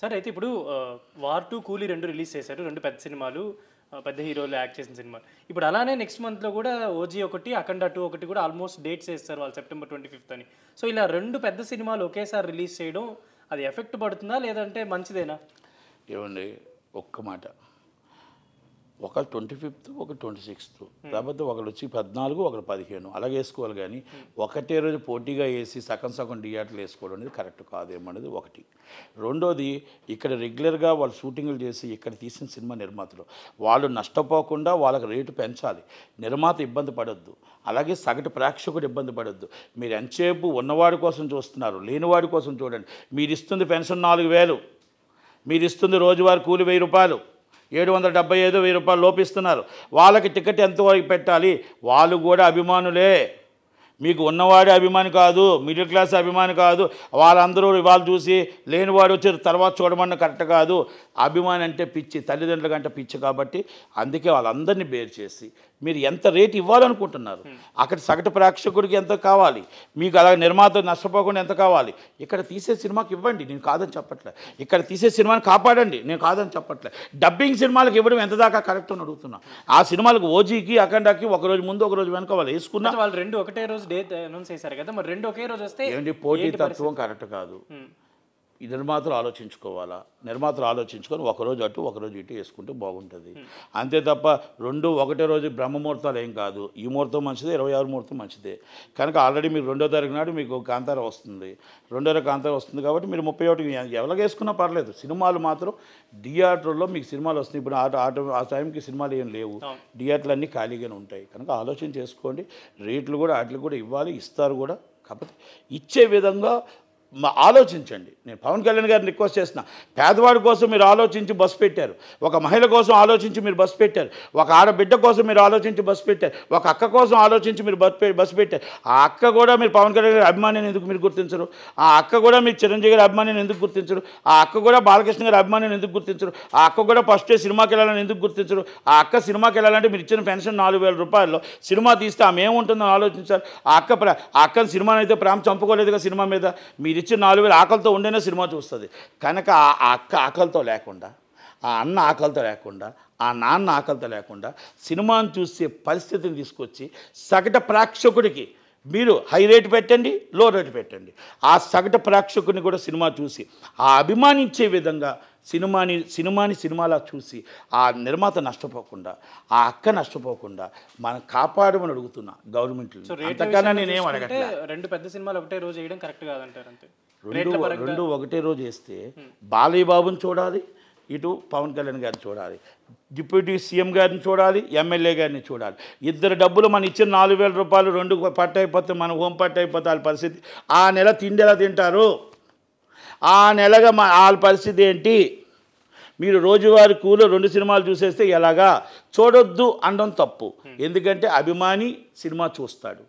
సరే అయితే ఇప్పుడు 'వార్ 2', 'కూలీ' 2 రిలీజ్ చేశారు. 2 పెద్ద సినిమాలు. పెద్ద హీరోలు యాక్ట్ చేసిన సినిమాలు. ఇప్పుడు అలానే నెక్స్ట్ మంత్‌లో కూడా 'ఓజీ' ఒకటి, 'అఖండ 2' ఒకటి కూడా ఆల్మోస్ట్ డేట్స్ ఏస్తారు వాళ్ళు సెప్టెంబర్ 25th అని. సో ఇలా 2 పెద్ద సినిమాలు ఒకేసారి రిలీజ్ చేయడం అది ఎఫెక్ట్ పడుతుందా? లేదంటే మంచిదేనా? ఏవండి ఒక్క మాట, ఒక 25th, ఒక 26th, లేకపోతే ఒకరు వచ్చి 14, ఒకరు 15 అలాగే వేసుకోవాలి. కానీ ఒకటే రోజు పోటీగా వేసి సగం సగం థియేటర్లు వేసుకోవడం అనేది కరెక్ట్ కాదేమనేది ఒకటి. రెండోది, ఇక్కడ రెగ్యులర్గా వాళ్ళు షూటింగ్లు చేసి ఇక్కడ తీసిన సినిమా నిర్మాతలు వాళ్ళు నష్టపోకుండా వాళ్ళకి రేటు పెంచాలి. నిర్మాత ఇబ్బంది పడొద్దు, అలాగే సగటు ప్రేక్షకుడు ఇబ్బంది పడొద్దు. మీరు ఎంతసేపు ఉన్నవాడి కోసం చూస్తున్నారు, లేనివాడి కోసం చూడండి. మీరు ఇస్తుంది పెన్షన్ 4,000, మీరు ఇస్తుంది రోజువారీ కూలి 1,000 రూపాయలు, 775, 1,000 రూపాయలు లోపిస్తున్నారు. వాళ్ళకి టికెట్ ఎంతవరకు పెట్టాలి? వాళ్ళు కూడా అభిమానులే. మీకు ఉన్నవాడే అభిమాని కాదు, మిడిల్ క్లాస్ అభిమాని కాదు. వాళ్ళందరూ ఇవాళ చూసి లేనివాడు వచ్చి తర్వాత చూడమన్న కరెక్ట్ కాదు. అభిమాని అంటే పిచ్చి, తల్లిదండ్రుల కంటే పిచ్చి. కాబట్టి అందుకే వాళ్ళందరినీ బేర్ చేసి మీరు ఎంత రేటు ఇవ్వాలనుకుంటున్నారు, అక్కడ సగటు ప్రేక్షకుడికి ఎంత కావాలి, మీకు అలా నిర్మాత నష్టపోకుండా ఎంత కావాలి, ఇక్కడ తీసే సినిమాకి ఇవ్వండి, నేను కాదని చెప్పట్లే. ఇక్కడ తీసే సినిమాని కాపాడండి, నేను కాదని చెప్పట్లే. డబ్బింగ్ సినిమాలకు ఇవ్వడం ఎంత దాకా కరెక్ట్ అని అడుగుతున్నా. ఆ సినిమాలకు 'ఓజీకి', 'అఖండకి' ఒకరోజు ముందు ఒకరోజు వెనక వాళ్ళు వేసుకున్నా. వాళ్ళు 2 ఒకటే రోజు డేట్ అనౌన్స్ చేశారు కదా, మరి 2 ఒకే రోజు వస్తే ఏంటి పోటీ తత్వం కరెక్ట్ కాదు. ఈ నిర్మాతలు ఆలోచించుకోవాలా. నిర్మాతలు ఆలోచించుకొని ఒకరోజు అటు ఒకరోజు ఇటు వేసుకుంటే బాగుంటుంది. అంతే తప్ప 2 ఒకటే రోజు బ్రహ్మముహూర్తాలు ఏం కాదు. ఈ ముహూర్తం మంచిదే, 26 ముహూర్తం మంచిదే. కనుక ఆల్రెడీ మీరు 2వ తారీఖు నాడు మీకు కాంతార వస్తుంది, 2వ కాంతార వస్తుంది. కాబట్టి మీరు 31 ఎవరికి వేసుకున్నా పర్లేదు. సినిమాలు మాత్రం థియేటర్లో మీకు సినిమాలు వస్తున్నాయి. ఇప్పుడు ఆ టైంకి సినిమాలు ఏం లేవు, థియేటర్లు అన్నీ ఖాళీగానే ఉంటాయి. కనుక ఆలోచన చేసుకోండి. రేట్లు కూడా వాటికి కూడా ఇవ్వాలి, ఇస్తారు కూడా. కాకపోతే ఇచ్చే విధంగా ఆలోచించండి. నేను పవన్ కళ్యాణ్ గారిని రిక్వెస్ట్ చేస్తున్నా, పేదవాడి కోసం మీరు ఆలోచించి బస్సు పెట్టారు, ఒక మహిళ కోసం ఆలోచించి మీరు బస్సు పెట్టారు, ఒక ఆడబిడ్డ కోసం మీరు ఆలోచించి బస్సు పెట్టారు, ఒక అక్క కోసం ఆలోచించి మీరు బస్సు పెట్టారు. ఆ అక్క కూడా మీరు పవన్ కళ్యాణ్ గారి అభిమానిని ఎందుకు మీరు గుర్తించరు? ఆ అక్క కూడా మీరు చిరంజీవి గారి అభిమానిని ఎందుకు గుర్తించరు? ఆ అక్క కూడా బాలకృష్ణ గారి అభిమానిని ఎందుకు గుర్తించరు? ఆ అక్క కూడా ఫస్ట్ సినిమాకి వెళ్ళాలని ఎందుకు గుర్తించరు? ఆ అక్క సినిమాకి వెళ్ళాలంటే మీరు ఇచ్చిన పెన్షన్ 4,000 రూపాయల్లో సినిమా తీస్తే ఆమె ఏముంటుందని ఆలోచించాలి. ఆ అక్కని సినిమాని అయితే ప్రేమ చంపుకోలేదుగా. సినిమా మీద మీరు ఇచ్చిన 4,000 ఆకలితో ఉండేనే సినిమా చూస్తుంది. కనుక ఆ అక్క ఆకలితో లేకుండా, ఆ అన్న ఆకలితో లేకుండా, ఆ నాన్న ఆకలితో లేకుండా సినిమాను చూసే పరిస్థితిని తీసుకొచ్చి సగటు ప్రేక్షకుడికి మీరు హై రేటు పెట్టండి, లో రేటు పెట్టండి. ఆ సగటు ప్రేక్షకుడిని కూడా సినిమా చూసి ఆ అభిమానించే విధంగా సినిమాలా చూసి ఆ నిర్మాత నష్టపోకుండా, ఆ అక్క నష్టపోకుండా మనం కాపాడమని అడుగుతున్నా గవర్నమెంట్. అంతకన్నా నేనేం అడగట్లే. 2 పెద్ద సినిమాలు ఒకటే రోజు వేయడం కరెక్ట్ కాదంటారు అంతే. 2 ఒకటే రోజు వేస్తే బాలయ్య బాబుని చూడాలి, ఇటు పవన్ కళ్యాణ్ గారిని చూడాలి, డిప్యూటీ సీఎం గారిని చూడాలి, ఎమ్మెల్యే గారిని చూడాలి. ఇద్దరు డబ్బులు మనం ఇచ్చిన 4,000 రూపాయలు 2 పట్టు అయిపోతే మన హోమ్ పట్టు అయిపోతే వాళ్ళ పరిస్థితి. ఆ నెల తిండి ఎలా తింటారు? ఆ నెలగా వాళ్ళ పరిస్థితి ఏంటి? మీరు రోజువారీ కూలో 2 సినిమాలు చూసేస్తే ఎలాగా? చూడొద్దు అనడం తప్పు. ఎందుకంటే అభిమాని సినిమా చూస్తాడు,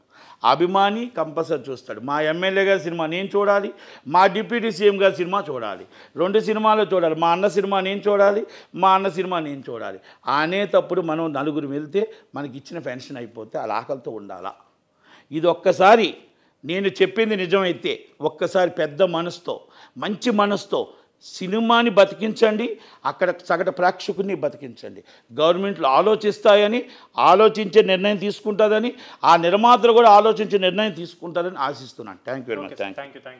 అభిమాని కంపల్సరీ చూస్తాడు. మా ఎమ్మెల్యే గారి సినిమా నేను చూడాలి, మా డిప్యూటీ సీఎం గారి సినిమా చూడాలి, 2 సినిమాలు చూడాలి. మా అన్న సినిమా నేను చూడాలి, మా అన్న సినిమా నేను చూడాలి. అనేటప్పుడు మనం నలుగురు వెళ్తే మనకి ఇచ్చిన పెన్షన్ అయిపోతే అలా ఆకలితో ఉండాలా? ఇది ఒక్కసారి నేను చెప్పింది నిజమైతే ఒక్కసారి పెద్ద మనసుతో, మంచి మనసుతో సినిమాని బతికించండి, అక్కడ సగటు ప్రేక్షకుని బతికించండి. గవర్నమెంట్లు ఆలోచిస్తాయని, ఆలోచించే నిర్ణయం తీసుకుంటుందని, ఆ నిర్మాతలు కూడా ఆలోచించే నిర్ణయం తీసుకుంటారని ఆశిస్తున్నాను. Thank you very much. Thank you.